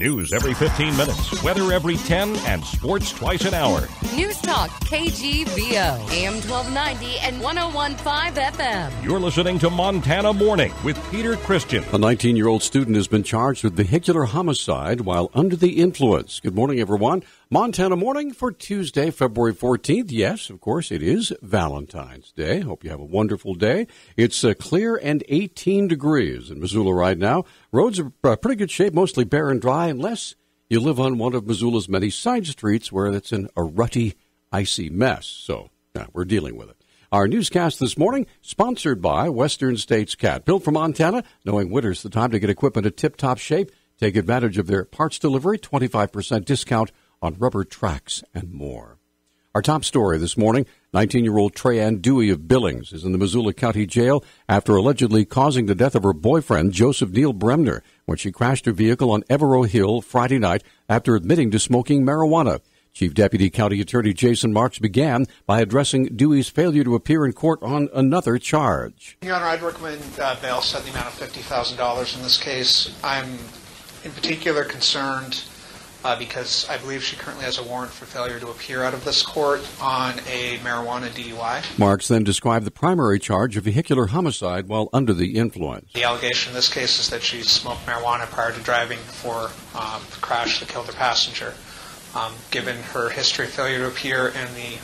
News every 15 minutes, weather every 10, and sports twice an hour. Newstalk, KGVO, AM 1290 and 101.5 FM. You're listening to Montana Morning with Peter Christian. A 19-year-old student has been charged with vehicular homicide while under the influence. Good morning, everyone. Montana Morning for Tuesday, February 14th. Yes, of course, it is Valentine's Day. Hope you have a wonderful day. It's clear and 18 degrees in Missoula right now. Roads are pretty good shape, mostly bare and dry, unless you live on one of Missoula's many side streets where it's in a rutty, icy mess. So we're dealing with it. Our newscast this morning, sponsored by Western States Cat. Built for Montana, knowing winter's the time to get equipment in tip-top shape. Take advantage of their parts delivery, 25% discount on rubber tracks and more. Our top story this morning, 19-year-old Treyanne Dewey of Billings is in the Missoula County Jail after allegedly causing the death of her boyfriend, Joseph Neal Bremner, when she crashed her vehicle on Evero Hill Friday night after admitting to smoking marijuana. Chief Deputy County Attorney Jason Marks began by addressing Dewey's failure to appear in court on another charge. Your Honor, I'd recommend bail set in the amount of $50,000 in this case. I'm in particular concerned because I believe she currently has a warrant for failure to appear out of this court on a marijuana DUI. Marks then described the primary charge of vehicular homicide while under the influence. The allegation in this case is that she smoked marijuana prior to driving before the crash that killed her passenger. Given her history of failure to appear and the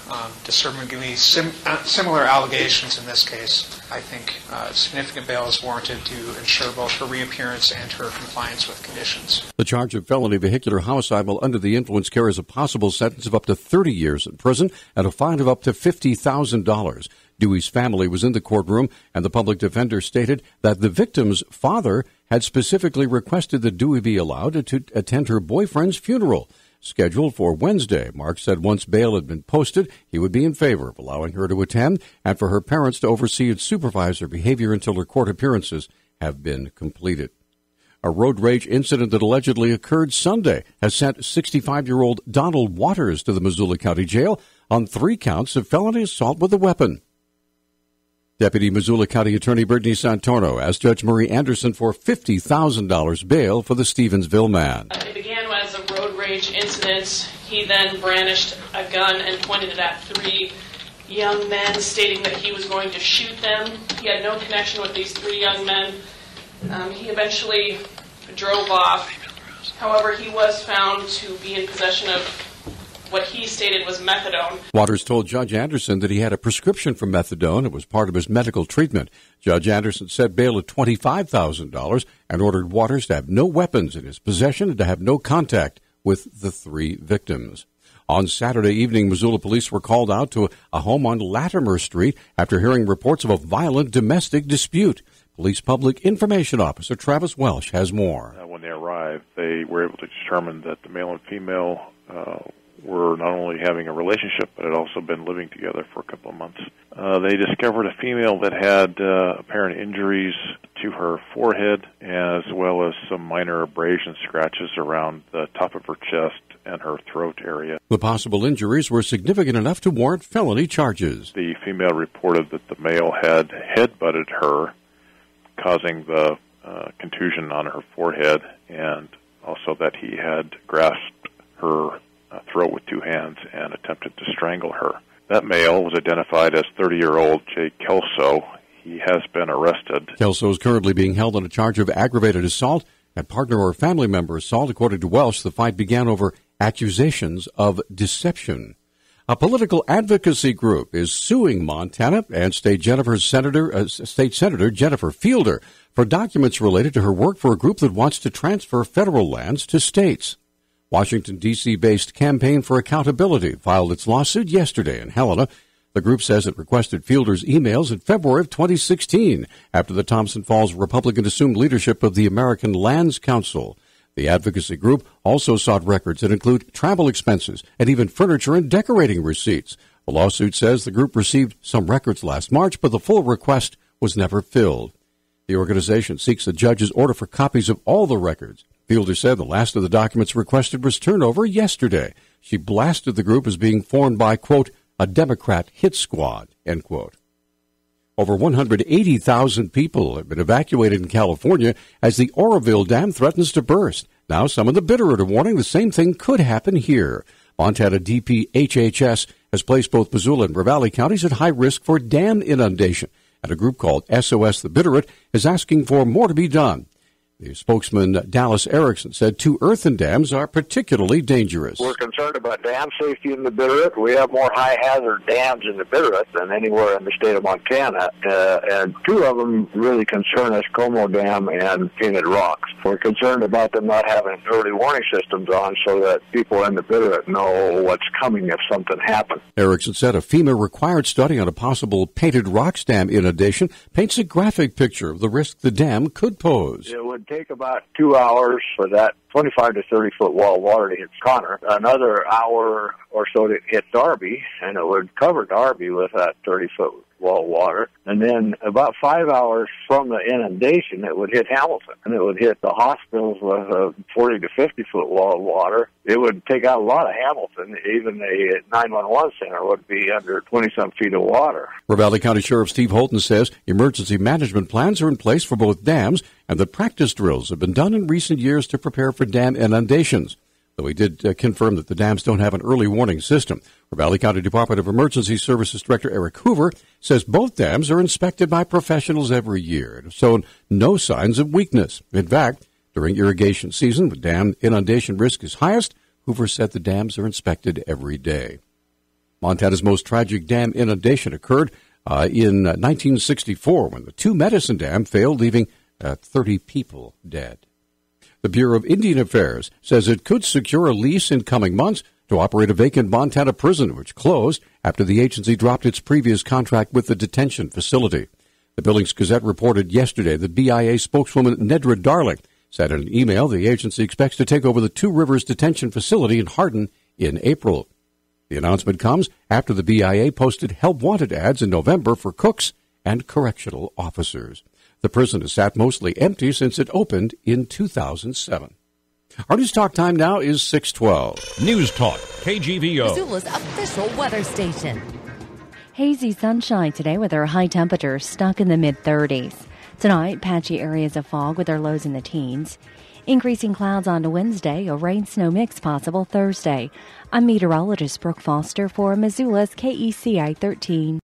disturbingly similar allegations in this case, I think significant bail is warranted to ensure both her reappearance and her compliance with conditions. The charge of felony vehicular homicide while under the influence carries a possible sentence of up to 30 years in prison and a fine of up to $50,000. Dewey's family was in the courtroom, and the public defender stated that the victim's father had specifically requested that Dewey be allowed to attend her boyfriend's funeral. Scheduled for Wednesday, Mark said once bail had been posted, he would be in favor of allowing her to attend and for her parents to oversee and supervise her behavior until her court appearances have been completed. A road rage incident that allegedly occurred Sunday has sent 65-year-old Donald Waters to the Missoula County Jail on 3 counts of felony assault with a weapon. Deputy Missoula County Attorney Brittany Santorno asked Judge Marie Anderson for $50,000 bail for the Stevensville man. It began as a road rage incident. He then brandished a gun and pointed it at 3 young men, stating that he was going to shoot them. He had no connection with these 3 young men. He eventually drove off. However, he was found to be in possession of what he stated was methadone. Waters told Judge Anderson that he had a prescription for methadone. It was part of his medical treatment. Judge Anderson set bail at $25,000 and ordered Waters to have no weapons in his possession and to have no contact with the 3 victims. On Saturday evening, Missoula police were called out to a home on Latimer Street after hearing reports of a violent domestic dispute. Police Public Information Officer Travis Welsh has more. When they arrived, they were able to determine that the male and female were not only having a relationship, but had also been living together for a couple of months. They discovered a female that had apparent injuries to her forehead, as well as some minor abrasion scratches around the top of her chest and her throat area. The possible injuries were significant enough to warrant felony charges. The female reported that the male had headbutted her, causing the contusion on her forehead, and also that he had grasped her throat with 2 hands and attempted to strangle her. That male was identified as 30-year-old Jay Kelso. He has been arrested. Kelso is currently being held on a charge of aggravated assault and partner or family member assault. According to Welsh, the fight began over accusations of deception. A political advocacy group is suing Montana and State Senator Jennifer Fielder for documents related to her work for a group that wants to transfer federal lands to states. Washington, D.C.-based Campaign for Accountability filed its lawsuit yesterday in Helena. The group says it requested Fielder's emails in February of 2016 after the Thompson Falls Republican assumed leadership of the American Lands Council. The advocacy group also sought records that include travel expenses and even furniture and decorating receipts. The lawsuit says the group received some records last March, but the full request was never filled. The organization seeks a judge's order for copies of all the records. Fielder said the last of the documents requested was turned over yesterday. She blasted the group as being formed by, quote, a Democrat hit squad, end quote. Over 180,000 people have been evacuated in California as the Oroville Dam threatens to burst. Now, some of the Bitterroot are warning the same thing could happen here. Montana DPHHS has placed both Missoula and Ravalli counties at high risk for dam inundation, and a group called SOS the Bitterroot is asking for more to be done. The spokesman, Dallas Erickson, said 2 earthen dams are particularly dangerous. We're concerned about dam safety in the Bitterroot. We have more high-hazard dams in the Bitterroot than anywhere in the state of Montana, and 2 of them really concern us, Como Dam and Painted Rocks. We're concerned about them not having early warning systems on so that people in the Bitterroot know what's coming if something happens. Erickson said a FEMA-required study on a possible Painted Rocks dam inundation paints a graphic picture of the risk the dam could pose. It would take about 2 hours for that 25 to 30 foot wall of water to hit Connor, another hour or so to hit Darby, and it would cover Darby with that 30 foot wall of water. And then about 5 hours from the inundation, it would hit Hamilton, and it would hit the hospitals with a 40 to 50 foot wall of water. It would take out a lot of Hamilton. Even a 911 center would be under 20-some feet of water. Ravalli County Sheriff Steve Holton says emergency management plans are in place for both dams, and that practice drills have been done in recent years to prepare for dam inundations. Though he did confirm that the dams don't have an early warning system. Ravalli County Department of Emergency Services Director Eric Hoover says both dams are inspected by professionals every year and have shown no signs of weakness. In fact, during irrigation season, when dam inundation risk is highest, Hoover said the dams are inspected every day. Montana's most tragic dam inundation occurred in 1964 when the 2 Medicine Dam failed, leaving 30 people dead. The Bureau of Indian Affairs says it could secure a lease in coming months to operate a vacant Montana prison, which closed after the agency dropped its previous contract with the detention facility. The Billings Gazette reported yesterday that BIA spokeswoman Nedra Darling said in an email the agency expects to take over the 2 Rivers detention facility in Hardin in April. The announcement comes after the BIA posted help-wanted ads in November for cooks and correctional officers. The prison has sat mostly empty since it opened in 2007. Our News Talk time now is 6:12. News Talk, KGVO. Missoula's official weather station. Hazy sunshine today with our high temperatures stuck in the mid-30s. Tonight, patchy areas of fog with our lows in the teens. Increasing clouds on to Wednesday, a rain-snow mix possible Thursday. I'm meteorologist Brooke Foster for Missoula's KECI 13.